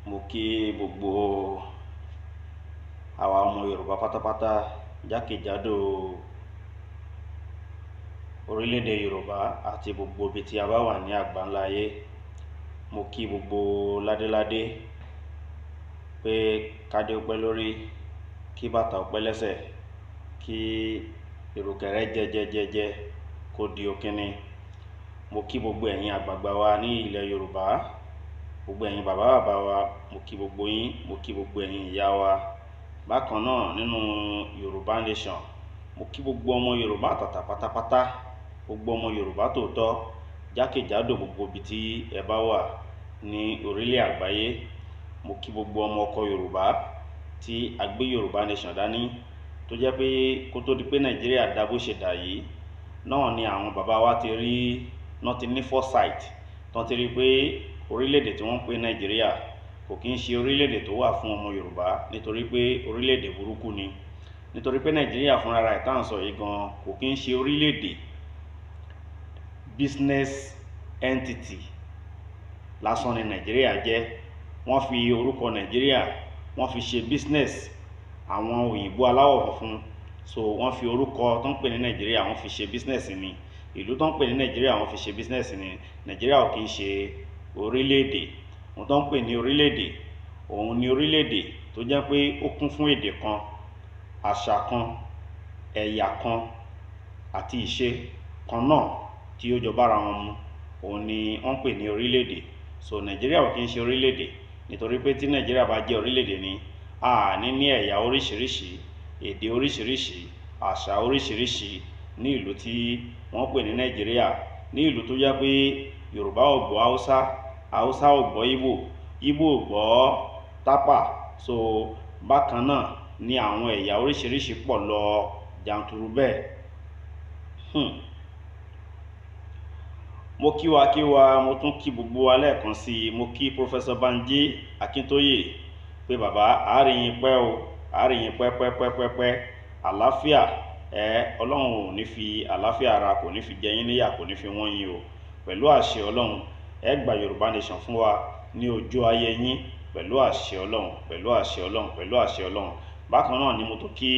Mo kí gbogbo àwa ọmọ Yorùbá pátápátá jákèjádò orílẹ̀-èdè Yorùbá àti gbogbo ibi tí a bá wà ní àgbáńlá ayé. Mo kí gbogbo ládéládé pé kádé ó pẹ́ lórí, kí bàtà ó pẹ́ lẹ́sẹ̀, kí ìrùkẹ̀rẹ̀ jẹjẹjẹjẹ kó di òkínní. Mo kí gbogbo ẹ̀yin àgbààgbà wa ní ilẹ̀ Yorùbá, gbogbo ẹ̀yin bàbá wa, mo kí gbogbo yín, mo kí gbogbo ẹ̀yin ìyá wa. Bákan náà nínú Yorùbá Nation, mo kí gbogbo ọmọ Yorùbá àtàtà pátápátá, gbogbo ọmọ Yorùbá tòótọ́ jákèjádò gbogbo ibi tí ẹ bá wà ní orílẹ̀ àgbáyé. Mo kí gbogbo ọmọ ọkọ Yorùbá tí a gbé Yorùbá Nation dání, tó jẹ́ pé kó tó di pé Nàìjíríà dá bó ṣe dà yìí náà ni àwọn bàbá wa ti rí, náà ti ní foresight, tán ti rí pé orílẹ̀-èdè tí wọ́n ń pè Nàìjíríà kò kí ń ṣe orílẹ̀-èdè tó wà fún ọmọ Yorùbá, nítorí pé orílẹ̀-èdè burúkú ni. Nítorí pé Nàìjíríà fúnra rẹ̀ tá à ń sọ yìí gan kò kí ń ṣe orílẹ̀-èdè, business entity lásán ni Nàìjíríà jẹ́. Wọ́n fi orúkọ Nàìjíríà wọ́n fi ṣe business àwọn òyìnbó aláwọ̀ funfun. So wọ́n fi orúkọ tó ń pè ní Nàìjíríà wọ́n fi ṣe business ni. Ìlú tó ń pè ní Nàìjíríà wọ́n fi ṣe business ni. Nàìjíríà ò kí ń ṣe orílẹ̀-èdè. Ohun tó ń pè ní orílẹ̀-èdè, òun ni orílẹ̀-èdè tó jẹ́ pé ó kún fún èdè kan, àṣà kan, ẹ̀yà kan àti ìṣe kan náà tí ó jọ bára wọn mu. Òun ni wọ́n pè ní orílẹ̀-èdè. So Nàìjíríà ò kí ń ṣe orílẹ̀-èdè, nítorí pé tí Nàìjíríà bá jẹ́ orílẹ̀-èdè ni, a ní ní ẹ̀yà oríṣiríṣi, èdè oríṣiríṣi, àṣà oríṣiríṣi ní ìlú tí wọ́n pè ní Nàìjíríà. Ní ìlú tó jẹ́ pé Yorùbá ò gbọ́ Haúsá, Haúsá ò gbọ́ Ìgbò, Ìgbò ò gbọ́ Tápà. So bákan náà ni àwọn ẹ̀yà oríṣiríṣi pọ̀ lọ jàntùrú bẹ́ẹ̀. Mo kí wa, mo tún kí gbogbo wa lẹ́ẹ̀kan sí i. Mo kí Professor Banji Akintoye pé bàbá àárín yín pẹ́ o, àárín yín pẹ́. Àlàáfíà, Ọlọ́run ò ní fi àlàáfíà ara kò ní fi jẹ yín níyà, kò ní fi wọ́n yín o. Pẹ̀lú àṣẹ Ọlọ́run, ẹ gba Yorùbá Nation fún wa ní ọjọ́ ayé yín, pẹ̀lú àṣẹ Ọlọ́run, pẹ̀lú àṣẹ Ọlọ́run, pẹ̀lú àṣẹ Ọlọ́run. Bákan náà ni mo tún kí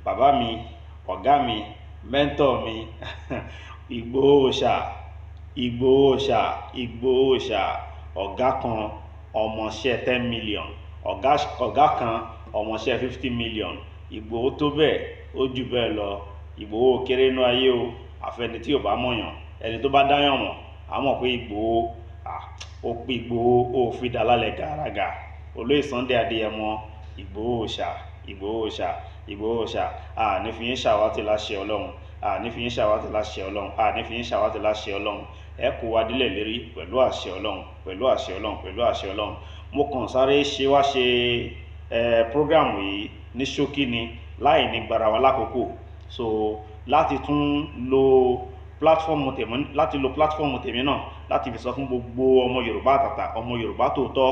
bàbá mi, ọ̀gá mi, mentor mi Ìgbòho Òòṣà, ọ̀gá kan ọmọọṣẹ́ 10 million, ọ̀gá kan ọmọọṣẹ́ 50 million. Ìgbòho tó bẹ́ẹ̀, ó jù bẹ́ẹ̀ lọ. Ìgbòho kéré nú ayé o, àfẹni tí ò bá mọ̀yàn. Ẹni tó bá dáyàn mọ̀ á mọ̀ pé Ìgbòho, ó pé Ìgbòho ó fi dá lálẹ́ gàràgà. Olóyè Sunday Adéyẹmọ, Ìgbòho Òòṣà, ní fi yín ṣàwátì láṣẹ Ọlọ́run, ní fi yín ṣàwátì láṣẹ Ọlọ́run, ní fi yín ṣàwátì láṣẹ Ọlọ́run. Ẹ kó wa délẹ̀ lérí pẹ̀lú àṣẹ Ọlọ́run, pẹ̀lú àṣẹ Ọlọ́run, pẹ̀lú àṣẹ Ọlọ́run. Mo kàn sáré wá ṣe program yìí ní ṣókí ni, láì ní gbára wa lákòókò. So láti tún lo platform tèmi, náà láti fi sọ fún gbogbo ọmọ Yorùbá àtàtà, ọmọ Yorùbá tòótọ́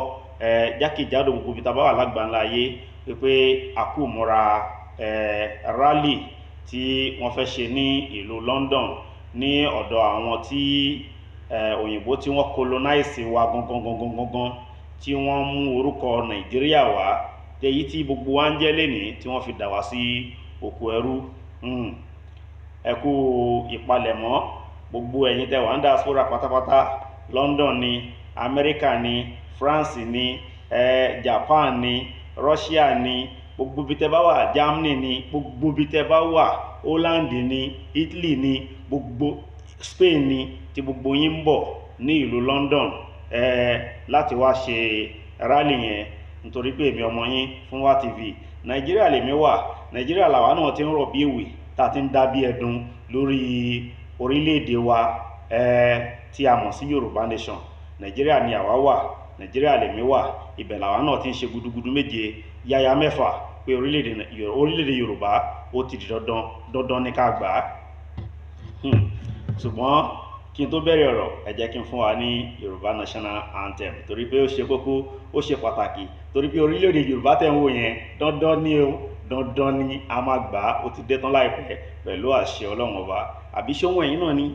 jákèjádò gbogbo ibi tá bá wà lágbàńlá ayé, pé a kú múra rally tí wọ́n fẹ́ ṣe ní ìlú London ní ọ̀dọ̀ àwọn tí òyìnbó tí wọ́n colonize wa gangan, tí wọ́n mú orúkọ Nàìjíríà wá, èyí tí gbogbo wa ń jẹ́ lénìí, tí wọ́n fi dà wá sí oko ẹrú. Ẹ kú ìpalẹ̀mọ́ gbogbo ẹ̀yin tẹ́ wà ń diaspora pátápátá, London ni, America ni, France ni, Japan ni, Russia ni, gbogbo ibi tẹ́ bá wà, Germany ni, gbogbo ibi tẹ́ bá wà, Holland ni, Italy ni, gbogbo Spain ni, tí gbogbo yín ń bọ̀ ní ìlú London láti wá ṣe rally yẹn. Nítorí pé èmi ọmọ yín Funwa TV, Nàìjíríà lèmi wà. Nàìjíríà làwa náà ti ń rọ̀ bí èwe, tá ti ń dá bí ẹdun lórí orílẹ̀-èdè wa tí a mọ̀ sí Yorùbá Nation. Nàìjíríà ni àwa wà, Nàìjíríà lèmi wà. Ibẹ̀ làwa náà ti ń ṣe gudugudu méje yáyá mẹ́fà pé orílẹ̀-èdè Yorùbá ó ti di dandan ní ká gbà á. Ṣùgbọ́n kí n tó bẹ̀rẹ̀ ọ̀rọ̀, ẹ jẹ́ kí n fún wa ní Yorùbá National Anthem, torí pé ó ṣe kókó, ó ṣe pàtàkì. Torí pé orílẹ̀-èdè Yorùbá tẹ́ ń wò yẹn, dandan ni a máa gbà á. Ó ti dé tán láìpẹ́ pẹ̀lú àṣẹ Ọlọ́run ọba. Àbí ṣó mú ẹ̀yin náà ni?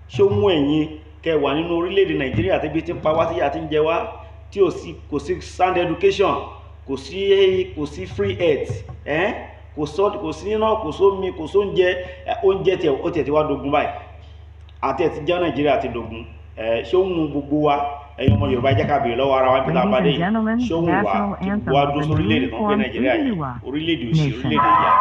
Ṣó mú ẹ̀yin kẹ́ wà nínú orílẹ̀-èdè Nàìjíríà tẹ́bí tí ń pa wá, tí ìyà ti ń jẹ wá, tí kò sí sound education, kò sí free health, kò sí iná, kò sómi, kò oúnjẹ tí ó ti wá dogun báyìí, àti ẹ̀ ti jẹ́ Nàìjíríà ti dogun. Ṣé ó ń gbogbo wa ẹ̀yin ọmọ Yorùbá jẹ́ ká béèrè lọ́wọ́ ara wa bí tá a bá dé yìí, ṣé ó ń wà kí gbogbo wa dúró sórílẹ̀-èdè tó ń gbé Nàìjíríà yìí, orílẹ̀-èdè òṣì, orílẹ̀-èdè ìyà.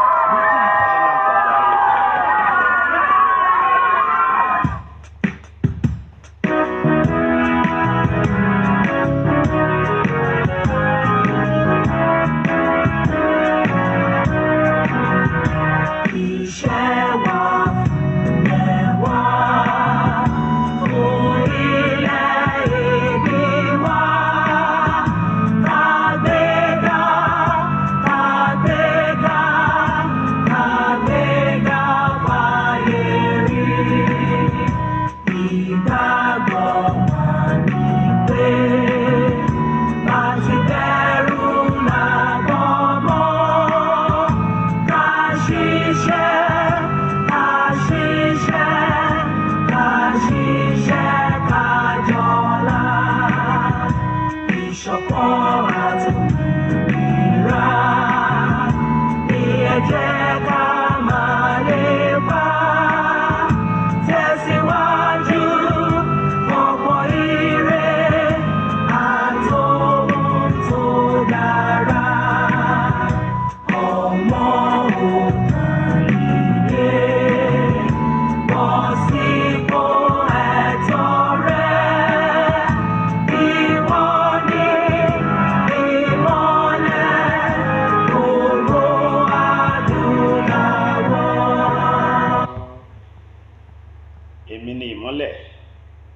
Èmi ni ìmọ́lẹ̀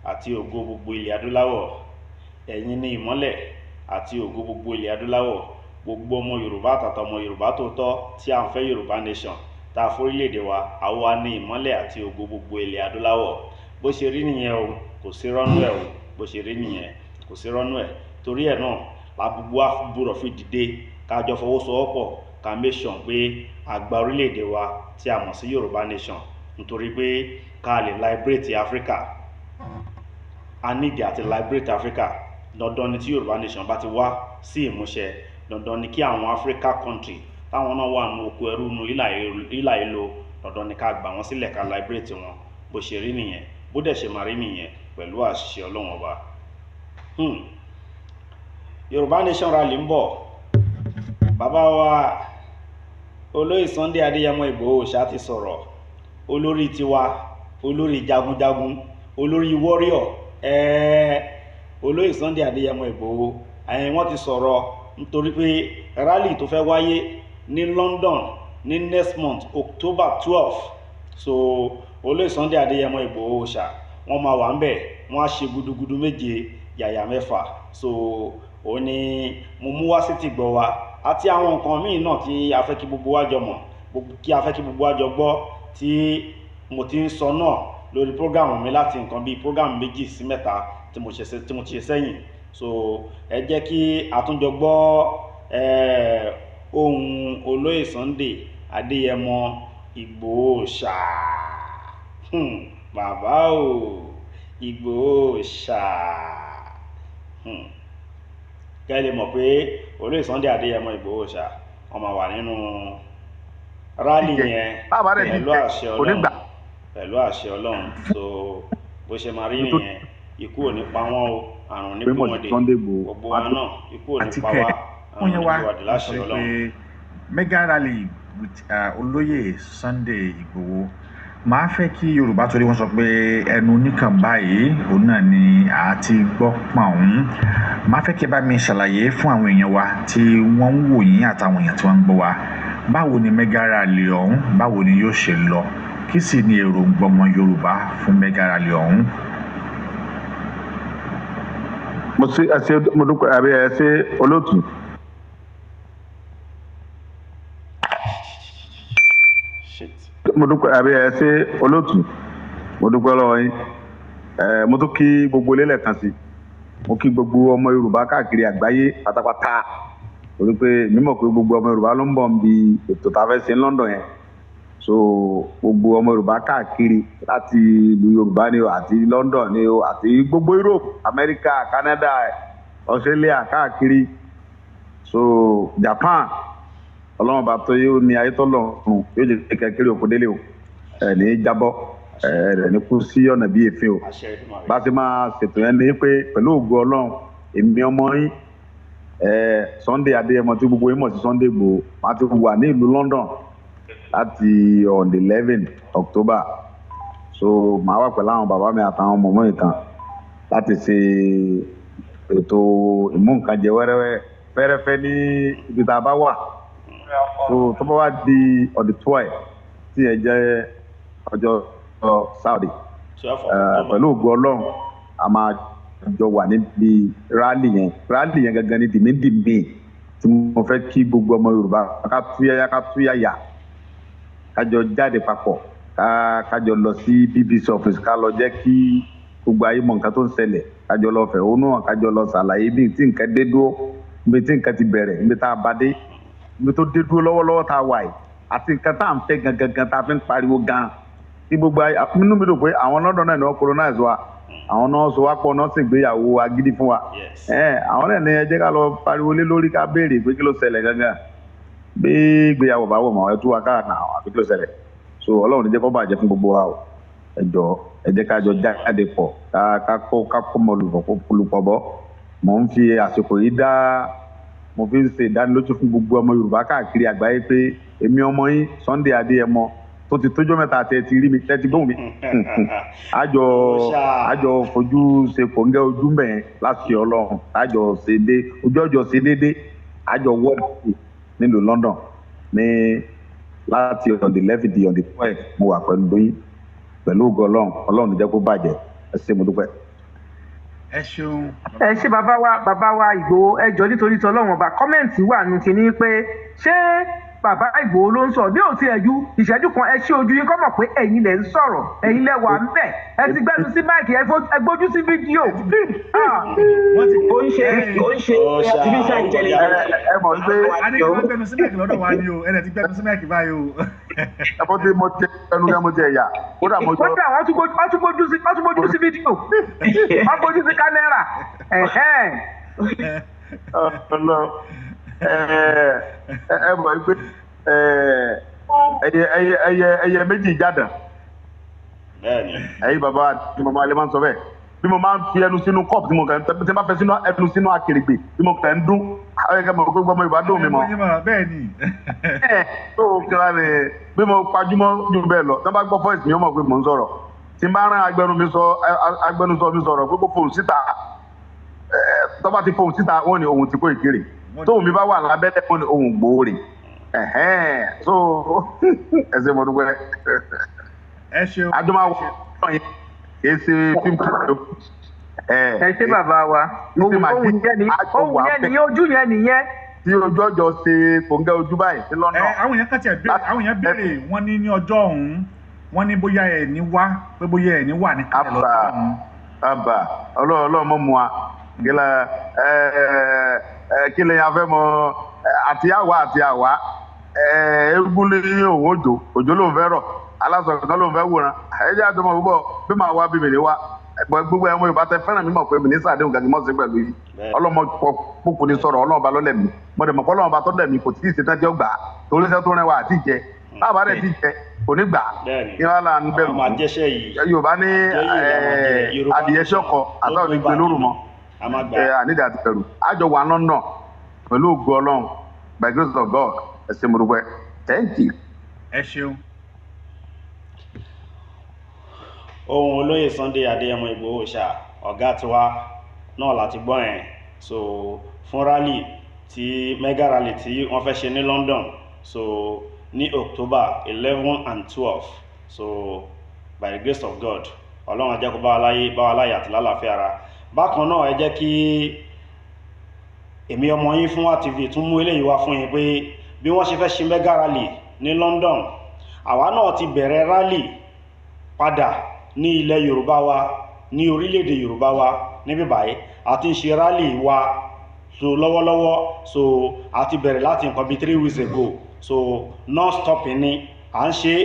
àti ògo gbogbo ilẹ̀ adúláwọ̀. Ẹ̀yin ni ìmọ́lẹ̀ àti ògo gbogbo ilẹ̀ adúláwọ̀. Gbogbo ọmọ Yorùbá àtàtà ọmọ Yorùbá tòótọ́ tí à ń fẹ́ Yorùbá nation tá a forílẹ̀-èdè wa, àwa ni ìmọ́lẹ̀ àti ògo gbogbo ilẹ̀ adúláwọ̀. Bó ṣe rí nìyẹn o, kò sí rọ́nú ẹ̀ o, bó ṣe rí nìyẹn, kò sí rọ́nú ẹ̀. Torí ẹ̀ náà la gbogbo wa gbọ́dọ̀ fi dìde ká jọ fọwọ́sowọ́pọ̀ ká make sure pé a gba orílẹ̀-èdè wa tí a mọ̀ sí Yorùbá nation, nítorí pé ká lè liberate Africa. A nídìí àti liberate Africa. Dandan ni tí Yorùbá nation bá ti wá sí ìmúṣẹ, dandan ni kí àwọn Africa country táwọn náà wà ní oko ẹrú nu ìlà ìlò, dandan ni ká gbà wọ́n sílẹ̀ ká liberate wọn. Bó ṣe rí nìyẹn, bó dẹ̀ ṣe máa rí nìyẹn pẹ̀lú àṣìṣe Ọlọ́run Ọba. Yorùbá nation rally ń bọ̀. Bàbá wa Olóyè Sunday Adéyẹmọ Ìgbòho Òòṣà ti sọ̀rọ̀. Olórí tiwa, olórí jagunjagun, olórí warrior, Olóyè Sunday Adéyẹmọ Ìgbòho, wọ́n ti sọ̀rọ̀ nítorí pé rally tó fẹ́ wáyé ní London ní next month October 12. So Olóyè Sunday Adéyẹmọ Ìgbòho Òòṣà wọ́n máa wà ń bẹ̀, wọ́n á ṣe gudugudu méje yàyà mẹ́fà. So ó ní mo mú wá sí tìgbọ́ wa àti àwọn nǹkan míì náà tí a fẹ́ kí gbogbo wa jọ mọ̀, kí a fẹ́ kí gbogbo wa jọ gbọ́, tí mo ti ń sọ náà lórí program mi láti nǹkan bíi program 2 sí 3 tí mo ti ṣe sẹ́yìn. So ẹ jẹ́ kí a tún jọ gbọ́ ohun Olóyè Sunday Adéyẹmọ Ìgbòho Òòṣà. Bàbá o, Ìgbòho Òòṣà. Kẹ́ lè mọ̀ pé Olóyè Sunday Adéyẹmọ Ìgbòho Òòṣà wọ́n máa wà nínú rally yẹn pẹ̀lú àṣẹ Ọlọ́run, pẹ̀lú àṣẹ Ọlọ́run. So bó ṣe máa rí nìyẹn, ikú ò ní pa wọ́n o, àrùn ní kú wọn dé, gbogbo wa náà ikú ò ní pa wá, àrùn ní kú wa dé láṣẹ Ọlọ́run. Mega rally with Olóyè Sunday Ìgbòho. Màá fẹ́ kí Yorùbá, torí wọ́n sọ pé ẹnu oníkan báyìí òun náà ni a ti gbọ́ pọ̀n. Màá fẹ́ kí ẹ bá mi ṣàlàyé fún àwọn èèyàn wa tí wọ́n ń wò yín àtàwọn èèyàn tí wọ́n ń gbọ́ wa, báwo ni mega rally ọ̀hún, báwo ni yóò ṣe lọ, kí sì ni èròǹgbà ọmọ Yorùbá fún mega rally ọ̀hún. Mo dúpẹ́ àbí ẹ ṣe olóòtú. Mo dúpẹ́ àbí ẹ ṣe olóòtú. Mo dúpẹ́ lọ́wọ́ yín. Mo tún kí gbogbo ilé lẹ́ẹ̀kan sí. Mo kí gbogbo ọmọ Yorùbá káàkiri àgbáyé pátápátá. Torí pé mi mọ̀ pé gbogbo ọmọ Yorùbá ló ń bọ̀ níbi ètò tá a fẹ́ ṣe ní London yẹn. So gbogbo ọmọ Yorùbá káàkiri láti ìlú Yorùbá ni o, àti London ni o, àti gbogbo Europe, America, Canada, Australia káàkiri so Japan ọlọ́run bá tó yóò ní ayé tọ́lọ́run yóò jẹ́ kẹ́kẹ́rẹ́ òkú délé o ẹ̀ ní jábọ́ ẹ̀ ní kú sí ọ̀nà bí èéfín o bá ti máa ṣètò yẹn ní pé pẹ̀lú ògo ọlọ́run èmi ọmọ yín Sunday Adéyẹmọ tí gbogbo yín mọ̀ sí Sunday Igboho máa ti wà ní ìlú London láti on the 11th October so màá wà pẹ̀lú àwọn bàbá mi àtàwọn ọmọ mi kan láti ṣe ètò ìmúǹkanjẹ fẹ́rẹ́fẹ́ ní ibi tá a bá wà so tó bá wá di on the 12th tí ẹ jẹ́ ọjọ́ Saudi pẹ̀lú ògo ọlọ́run a máa jọ wà níbi rally yẹn gangan ní dìmídìmí tí mo fẹ́ kí gbogbo ọmọ Yorùbá ká túyàyà kájọ jáde papọ̀ kájọ lọ sí BBC office ká lọ jẹ́ kí gbogbo ayé mọ nǹkan tó ń ṣẹlẹ̀ kájọ lọ fẹ̀hónú hàn kájọ lọ ṣàlàyé bí tí nǹkan dé dúró níbi tí nǹkan ti bẹ̀rẹ̀ níbi tá a bá dé níbi tó dé dúró lọ́wọ́lọ́wọ́ tá a wà yìí àti nǹkan tá à ń fẹ́ gangan tá a fi ń pariwo gan tí gbogbo ayé nínú mi dùn pé àwọn London náà ni wọ́n colonize wa àwọn náà so wá pọ̀ náà sì gbéyàwó agídí fún wa àwọn náà ní ẹ jẹ́ ká lọ pariwo lé lórí ká béèrè pé kí ló ṣẹlẹ̀ gangan bí ìgbéyàwó bá wọ̀ mọ́ ẹ tú wa káà náà àbí kí ló ṣẹlẹ̀ so Ọlọ́run ní jẹ́ kó bàjẹ́ fún gbogbo wa o ẹ jọ̀ọ́ ẹ jẹ́ ká jọ jáde pọ̀ ká kó mọ olùpọ̀ bọ́ mò ń fi àsìkò yìí mo fi ń ṣe ìdánilójú fún gbogbo ọmọ Yorùbá káàkiri àgbáyé pé èmi ọmọ yín Sunday Adéyẹmọ tó ti tójọ́ mẹ́ta àti ẹ ti rí mi ẹ ti gbóhùn mi àjọ fojú ṣe kòńgẹ́ ojú mẹ́ẹ̀ láti Ọlọ́run àjọ ṣe dé ojú ọjọ́ ṣe déédé àjọ wọ́ọ̀dù nílùú London ní láti on the 11th di on the 12th mo wà pẹ̀lú yín pẹ̀lú ògo Ọlọ́run jẹ́ kó bàjẹ́ ẹ ṣé mo dúpẹ́. ẹ ṣeun. ẹ ṣé bàbá wa Ìgbòho ẹ jọ̀ọ́ nítorí tọlọ́run ọba kọ́mẹ̀ǹtì wà nù kínní pé ṣé bàbá Ìgbòho ló ń sọ bí ò ti ẹ̀jú ìṣẹ́jú kan ẹ ṣí ojú yín kọ́ mọ̀ pé ẹ̀yin lẹ̀ ń sọ̀rọ̀ ẹ̀yin lẹ̀ wà ń bẹ̀ ẹ ti gbẹ́nu sí máìkì ẹ gbójú sí fídíò. ó ń ṣe artificial intelligence. ẹ mọ̀ pé adéyẹmọ gbẹ́nu sí máìkì lọ́dọ̀ wa ni o ẹ ti gbẹ́nu sí máìkì báyìí o. ẹ bọ́ tí mo jẹ ẹnu yẹn mo jẹ ẹ̀yà kódà mo jọ. kódà wọ́n tún gbójú sí fídíò wọ́n gbójú sí kámẹ́rà. ẹ mọ̀ pé ẹyẹ méjì jáde ẹ̀yin bàbá àti màmá alẹ́ máa ń sọ bẹ́ẹ̀ bí mo máa ń fi ẹnu sínú cup tí mo kàn tí bá fẹ́ ẹnu sínú akèrègbè tí mo kàn ń dún ayẹkẹ mọ̀ pé gbọmọ Yorùbá dùn mi mọ́ bẹ́ẹ̀ ni tó kíra ni bí mo pajúmọ́ jù bẹ́ẹ̀ lọ tí wọ́n bá gbọ́ voice mi ó mọ̀ pé mò ń sọ̀rọ̀ tí n bá rán agbẹnusọ mi sọ̀rọ̀ pé kó fòun síta tó bá ti fòun síta wọ́n ní ohun tí kò ìkéré tóun mi bá wà lábẹ́lẹ̀ wọ́n ní ohun gbòòrè so ẹ ṣé mo dúpẹ́ ẹ ṣeun àjọmọ́ àwọn ọ̀rọ̀ yẹn kì í ṣe fíìmù ẹ ṣé bàbá wa ohun yẹn nìyẹn ojú yẹn nìyẹn. tí ojú ọjọ́ ṣe kòńgẹ́ ojú báyìí sí lọ́nà. àwọn yẹn kàn tiẹ̀ béèrè àwọn yẹn béèrè wọ́n ní ọjọ́ ọ̀hún wọ́n ní bóyá ẹ̀ ní wá pé bóyá ẹ̀ ní wà ní kálẹ̀ lọ́jọ́ ọ̀hún. àbà ọlọ́run mọ́ mu wa kí lè yàn fẹ́ mọ àti àwa eégún lé òun òjò ló ń fẹ́ rọ̀ alásọ̀rọ̀ kan ló ń fẹ́ wòran ẹ̀jẹ̀ àtọmọ̀ púpọ̀ bí màá wá bí mi ní wá gbogbo ẹ̀mọ Yorùbá tẹ fẹ́ràn mímọ̀ pé mínísítà àdéhùn gàgí mọ́ sí pẹ̀lú yìí ọlọ́mọ púpọ̀ ní sọ̀rọ̀ ọlọ́ọ̀ba ló lẹ̀mí mo dẹ̀ mọ̀ pé ọlọ́ọ̀ba tó lẹ̀mí kò tí ì ṣetán tí ó gbà á torí iṣẹ́ tó rẹwà àti ìjẹ báwa rẹ̀ ti jẹ kò ní gbà ní wàá là ń bẹ̀rù Yorùbá ní adìyẹ ṣọ́kọ àtàwọn ìgbẹ́ lóru mọ́ ànídìí àti bẹ̀rù àjọ wà lọ́nà pẹ̀lú ògo Ọlọ́run by grace of God ẹ ṣé mo dúpẹ́ thank you. ẹ ṣeun. ohun olóyè Sunday Adéyẹmọ Ìgbòho ṣá ọ̀gá tiwa náà láti gbọ́ ẹ̀ so fún rally tí mega rally tí wọ́n fẹ́ ṣe ní London so ní October 11 and 12 so by the grace of God Ọlọ́run á jẹ́ kó bá wa láyé àti lálàáfíà ara bákan náà ẹ jẹ́ kí èmi ọmọ yín fún ATV tún mú eléyìí wá fún yín pé bí wọ́n ṣe fẹ́ ṣe mega rally ní London àwa náà ti bẹ̀rẹ̀ rally padà ní ilẹ̀ Yorùbá wa ní orílẹ̀-èdè Yorùbá wa níbí báyìí àti ń ṣe rally wa so lọ́wọ́lọ́wọ́ so àti bẹ̀rẹ̀ láti nǹkan bí 3 weeks ago so non-stopping ni à ń ṣe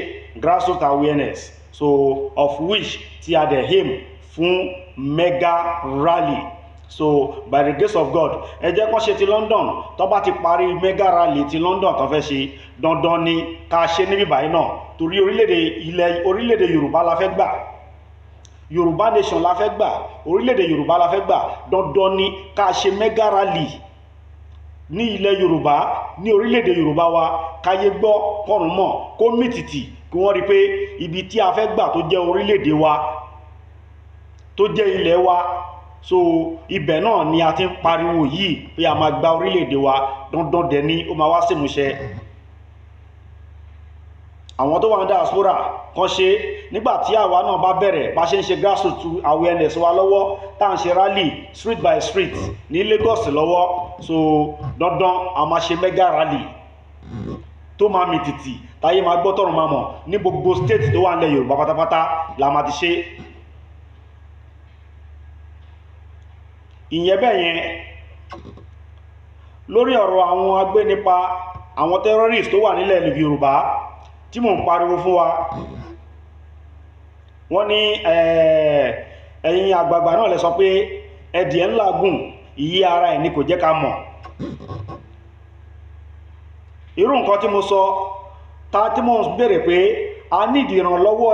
grassroots awareness so of which ti a dẹ̀ aim fún mega rally so by the grace of God ẹ jẹ́ kán ṣe ti London tó bá ti parí mega rally ti London tó fẹ́ ṣe dandan ni ká ṣe níbí báyìí náà torí orílẹ̀-èdè Yorùbá la fẹ́ gbà Yorùbá nation la fẹ́ gbà orílẹ̀-èdè Yorùbá la fẹ́ gbà dandan ni ká ṣe mega rally ní ilẹ̀ Yorùbá ní orílẹ̀-èdè Yorùbá wa káyé gbọ́ kọ́rùn mọ̀ kó mìtìtì kí wọ́n rí pé ibi tí a fẹ́ gbà tó jẹ́ orílẹ̀-èdè wa tó jẹ́ ilẹ̀ wa so ibẹ̀ náà ni a ti ń pariwo yìí pé a máa gba orílẹ̀-èdè wa dandan dẹ̀ ni ó máa wá sí ìmúṣẹ àwọn tó wà ní diaspora kan ṣe nígbàtí àwa náà bá bẹ̀rẹ̀ bá ṣe ń ṣe grassroots awareness wa lọ́wọ́ tá à ń ṣe rally street by street ní Lagos lọ́wọ́ so dandan a máa ṣe mega rally tó máa mì tìtì táyé máa gbọ́ tọ̀run máa mọ̀ ní gbogbo state tó wà nílẹ̀ Yorùbá pátápátá la máa ti ṣe ìyẹn bẹ́ẹ̀ yẹn lórí ọ̀rọ̀ àwọn agbénipa àwọn terrorist tó wà nílẹ̀ Yorùbá tí mò ń pariwo fún wa wọ́n ní ẹ̀yin àgbààgbà náà lè sọ pé ẹdìẹ ńlá gùn ìyí ara ẹ̀ ní kò jẹ́ ká mọ̀ irú nǹkan tí mo sọ tí mo ń béèrè pé a nídìí ìrànlọ́wọ́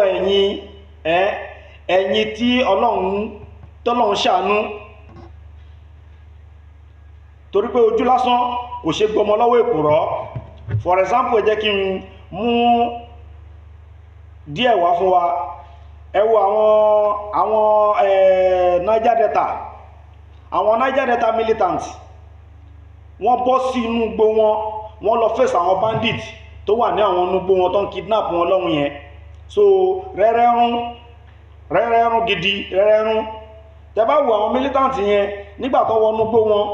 ẹ̀yin tí Ọlọ́run ṣàánú torí pé ojú lásán kò ṣe gbọmọ lọ́wọ́ èkùrọ́ for example ẹ jẹ́ kí n mú díẹ̀ wá fún wa ẹ wo àwọn Niger Delta àwọn Niger Delta militant wọ́n bọ́ sí inú igbó wọ́n lọ face àwọn bandit tó wà ní àwọn inú igbó wọn tó ń kidnap wọn lọ́hùn yẹn so rẹ́rẹ́rún gidi rẹ́rẹ́rún tẹ́ bá wo àwọn militant yẹn nígbà tó wọnú igbó wọn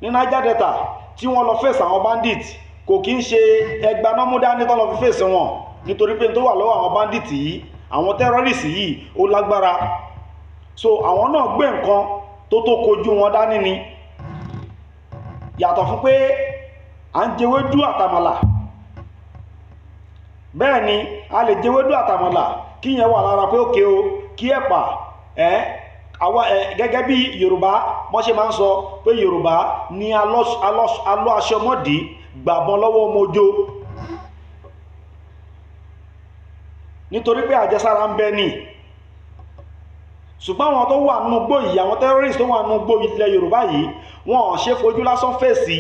ní Niger Delta tí wọ́n lọ face àwọn bandit kò kí ń ṣe ẹgbà náà mú dání tó lọ fi face wọn nítorí pé tó wà lọ́wọ́ àwọn bandit yìí àwọn terrorist yìí ó lágbára so àwọn náà gbé nǹkan tó kojú wọn dání ni yàtọ̀ fún pé à ń jẹwédú àtàmàlà bẹ́ẹ̀ ni a lè jẹwédú àtàmàlà kí yẹn wà lára pé òkè o kí ẹ̀pà gẹ́gẹ́ bí Yorùbá wọ́n ṣe máa ń sọ pé Yorùbá ní alọ́ aṣọmọ́dì gbàbọn lọ́wọ́ mojó nítorí pé àjẹsára ń bẹ ní ṣùgbọ́n àwọn tó wà nínú igbó yìí àwọn terrorist tó wà nínú igbó ilẹ̀ Yorùbá yìí wọ́n ṣe fojú lásán fèsì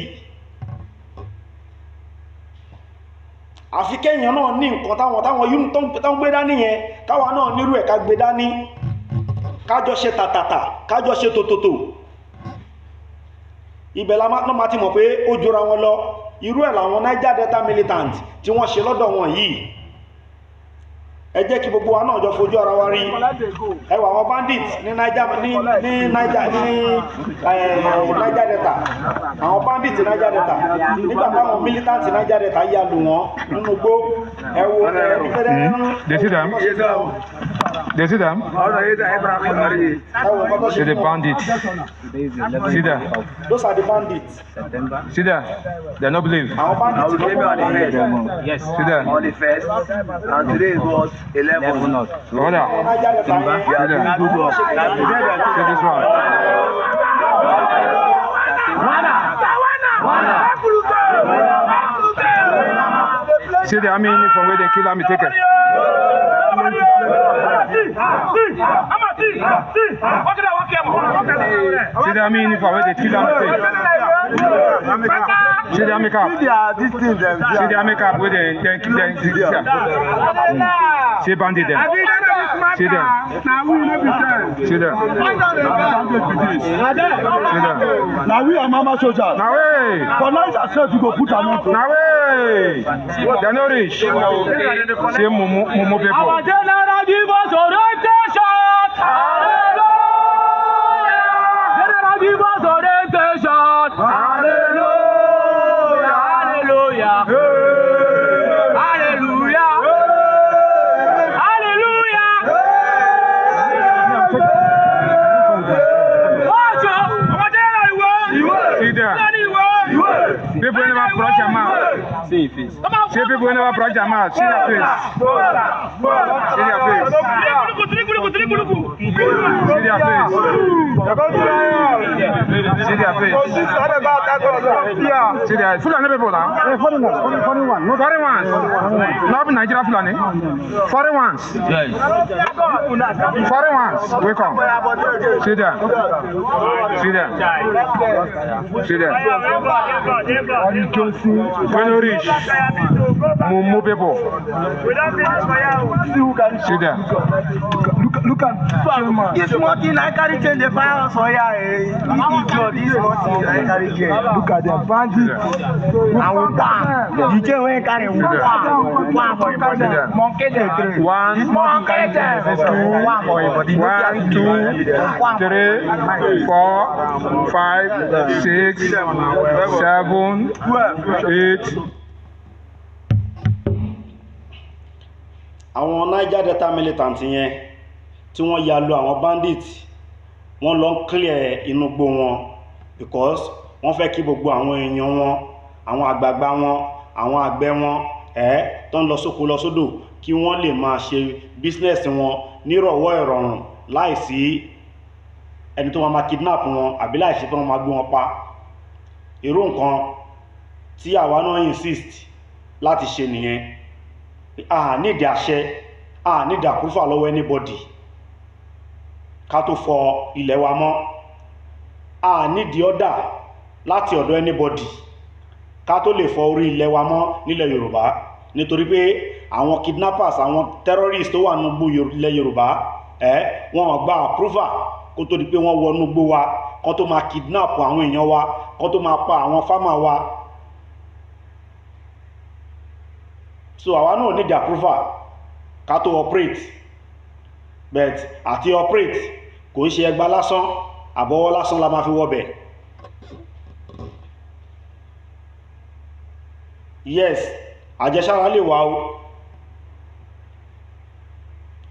àfi kẹ́yìn náà ní nǹkan táwọn yìí tó ń gbé dání yẹn káwa náà nírú ẹ̀ ká gbé dání kájọ ṣe tàtàtà kájọ ṣe tòtòtò ibẹ̀ la máa ti mọ̀ pé ó jọra wọn lọ irú ẹ̀ làwọn Niger Delta militant tí wọ́n ṣe lọ́dọ̀ wọn yìí ẹ jẹ́ kí gbogbo wa náà jọ fojú ara wa rí ẹ wò àwọn bandit ní Niger Delta àwọn bandit Niger Delta nígbà táwọn militant Niger Delta yà lù wọ́n nínú igbó ẹ wò They see them? See the bandits. See them? Those are the bandits. See them? They don't believe. Yes. See them? On the first, and today it was 11. Brother. See them? See this one? See the army uniform where they kill army taken. See the army uniform where they kill army taken. See the army cap. See the army cap where they kill them. See bandit them. See them. See them. See them. Now we are mama soldiers. Now way. For now ourselves we go put am on. Now way. They no rich. See Momo people. Our general give us orientation. Hallelujah. General give us orientation. Hallelujah. Hallelujah. Hallelujah. Hallelujah. See them. People never approach your mouth. See people never approach your mouth. See their face. See their face. Fulani people now. Foreign ones. Not Nigeria Fulani. Foreign ones. Foreign ones. Welcome. See there. When you reach Mumu people. See there. Look at this morning I carry change the fire for ya. This morning I carry change. Look at the bandit. I will bang. You can't wait carry one for your body. Monkey the three. One, two, 3, 4, 5, 6, 7, 8. Àwọn Niger Delta militant yẹn tí wọ́n ya lu àwọn bandit wọ́n lọ clear inú gbó wọn because wọ́n fẹ́ kí gbogbo àwọn èèyàn wọn àwọn àgbààgbà wọn àwọn àgbẹ̀ wọn tó ń lọ sóko lọ sódò kí wọ́n lè máa ṣe business wọn nírọ̀wọ́ ìrọ̀rùn láìsí ẹni tó máa kidnap wọn àbí láìsí tó máa gbé wọn pa irú nǹkan tí àwa náà insist láti ṣe nìyẹn nídìí àṣẹ nídìí àpúfà lọ́wọ́ anybody ká tó fọ ilẹ̀ wa mọ́ nídìí ọ́dà láti ọ̀dọ̀ anybody ká tó lè fọ orí ilẹ̀ wa mọ́ nílẹ̀ Yorùbá nítorí pé àwọn kidnappers àwọn terrorists tó wà nígbó ilẹ̀ Yorùbá wọ́n gba àpúfà kó tó di pé wọ́n wọnú gbó wa kó tó máa kidnap àwọn èèyàn wa kó tó máa pa àwọn farmer wa so àwa náà need approval ká tó operate but àti operate kò ń ṣe ẹgbà lásán àbọ̀wọ́ lásán la máa fi wọ́bẹ̀ yes àjẹsára lè wà o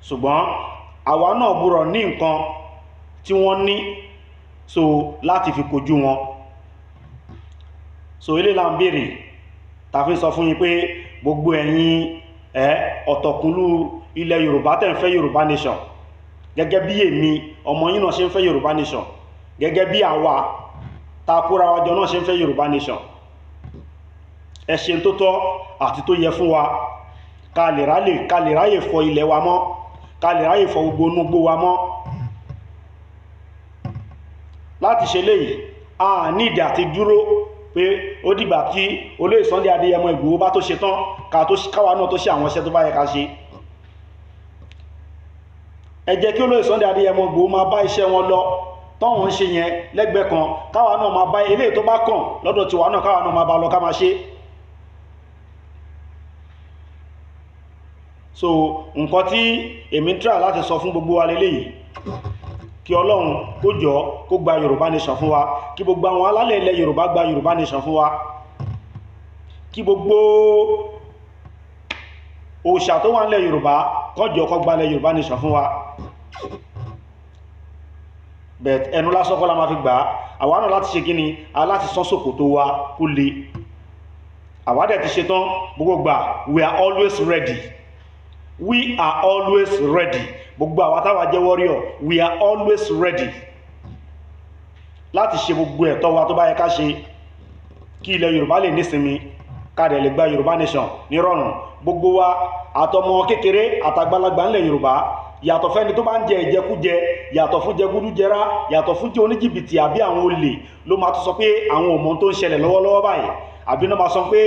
ṣùgbọ́n àwa náà gbọ́dọ̀ ní nǹkan tí wọ́n ní so láti fi kojú wọn so ilé là ń béèrè ta fi sọ fún yín pé gbogbo ẹ̀yin ọ̀tọ̀kùnlú ilẹ̀ Yorùbá tẹ́ ń fẹ́ Yorùbá nation gẹ́gẹ́ bí èmi ọmọ yín náà ṣe ń fẹ́ Yorùbá nation gẹ́gẹ́ bí àwa ta kóra wa jọ náà ṣe ń fẹ́ Yorùbá nation ẹ ṣe tó tọ́ àti tó yẹ fún wa ká lè ráyè fọ ilẹ̀ wa mọ́ ká lè ráyè fọ gbogbo onúgbó wa mọ́ láti ṣe léyìí a nídìí àti dúró pé ó dìgbà tí olóyè Sunday Adéyẹmọ Ìgbòho bá tó ṣe tán káwa náà tó ṣe àwọn iṣẹ́ tó bá yẹ ká ṣe ẹ jẹ́ kí olóyè Sunday Adéyẹmọ Ìgbòho máa bá iṣẹ́ wọn lọ tọ́wọ́n ń ṣe yẹn lẹ́gbẹ̀ẹ́ kan káwa náà máa bá eléyìí tó bá kàn lọ́dọ̀ tiwa náà káwa náà máa bá lọ ká máa ṣe so nǹkan tí èmi ń try láti sọ fún gbogbo wa lélẹ́yìí kí Ọlọ́run kó jọ kó gba Yorùbá nation fún wa kí gbogbo àwọn alálẹ̀ ilẹ̀ Yorùbá gba Yorùbá nation fún wa kí gbogbo òòṣà tó wà nílẹ̀ Yorùbá kọjọ kó gba ilẹ̀ Yorùbá nation fún wa but ẹnu lásán kọ́ la máa fi gbà àwa náà láti ṣe kíni láti sán ṣòkòtò wa kó le àwa dẹ̀ ti ṣe tán gbogbo gbà we are always ready gbogbo àwa táwa jẹ́ warrior we are always ready láti ṣe gbogbo ẹ̀tọ́ wa tó bá yẹ ká ṣe kí ilẹ̀ Yorùbá lè nísinmi ká dẹ̀ lè gba Yorùbá nation nírọ̀rùn gbogbo wa àtọmọ kékeré àtàgbàlagbà ńlẹ̀ Yorùbá yàtọ̀ fẹ́ni tó bá ń jẹ ìjẹkújẹ yàtọ̀ fún jẹgúdújẹrá yàtọ̀ fún jẹ oníjìbìtì àbí àwọn olè ló máa tún sọ pé àwọn ò mọ̀ tó ń ṣẹlẹ̀ lọ́wọ́lọ́wọ́ báyìí àbí náà máa sọ pé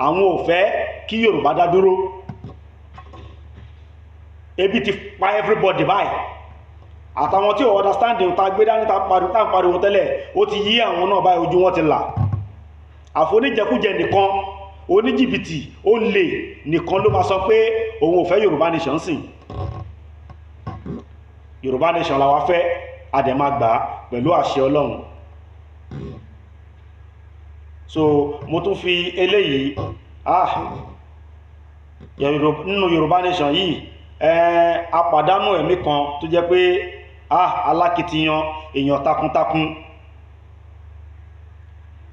àwọn ò fẹ́ kí Yorùbá dá dúró ebi ti pa everybody báyìí àtàwọn tí ò understanding ta gbé dání ta pariwo tẹ́lẹ̀ ó ti yí àwọn náà báyìí ojú wọn ti là àfoníjẹkújẹ nìkan oníjìbìtì olè nìkan ló máa sọ pé òun ò fẹ́ Yorùbá nation sìn Yorùbá nation la wá fẹ́ àdẹ̀mágbà pẹ̀lú àṣẹ Ọlọ́run so mo tún fi eléyìí nínú Yorùbá nation yìí apàdánù ẹ̀mí kan tó jẹ́ pé alákìtìyàn èèyàn takuntakun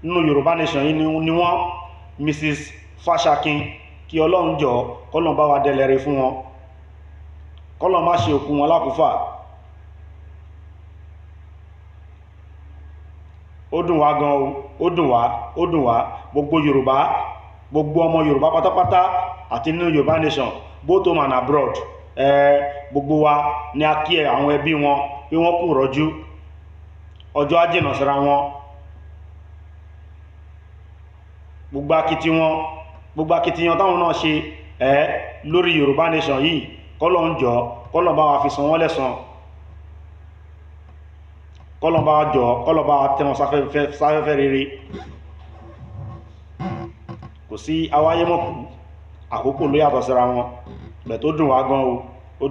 nínú Yorùbá nation yìí ni wọ́n Mrs. Fashakin kí Ọlọ́run jọ kọ́lọ́n bá wa dẹlẹ́rẹ́ fún wọn kọ́lọ̀ má ṣe òkú wọn lákúfà. Ó dùn wá gan o, ó dùn wá gbogbo Yorùbá, gbogbo ọmọ Yorùbá pátápátá àti nínú Yorùbá nation both home and abroad, gbogbo wa ní a kí àwọn ẹbí wọn pé wọ́n kú rọ́jú, ọjọ́ ajínà síra wọn, gbogbo akitiyan táwọn náà ṣe lórí Yorùbá nation yìí, kọ́lọ̀ ń jọ kọ́lọ̀ bá wa fi san wọ́n lẹ́san, kọ́lọ̀ bá wa jọ kọ́lọ̀ bá wa tẹ́ wọn sáfẹ́fẹ́ rere. Kò sí awáyémọ̀kú, àkókò ló yàtọ̀ síra wọn, bẹ̀ tó dùn wá gan o, ó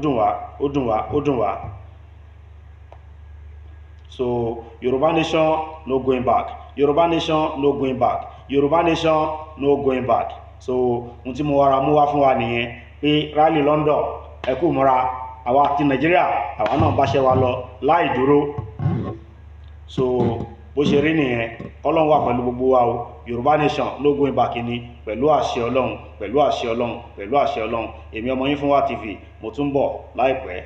dùn wá. So Yorùbá nation no going back, Yorùbá nation no going back, Yorùbá nation no going back. So ohun tí mo wára mú wá fún wa nìyẹn pé rally London ẹ kú múra, àwa ti Nàìjíríà àwa náà báṣẹ́ wa lọ láì dúró. So bó ṣe rí nìyẹn, Ọlọ́run wà pẹ̀lú gbogbo wa o. Yorùbá nation no going back ni pẹ̀lú àṣẹ Ọlọ́run, pẹ̀lú àṣẹ Ọlọ́run, pẹ̀lú àṣẹ Ọlọ́run. Èmi ọmọ yín Fúnwá TV, mo tún bọ̀ láìpẹ́.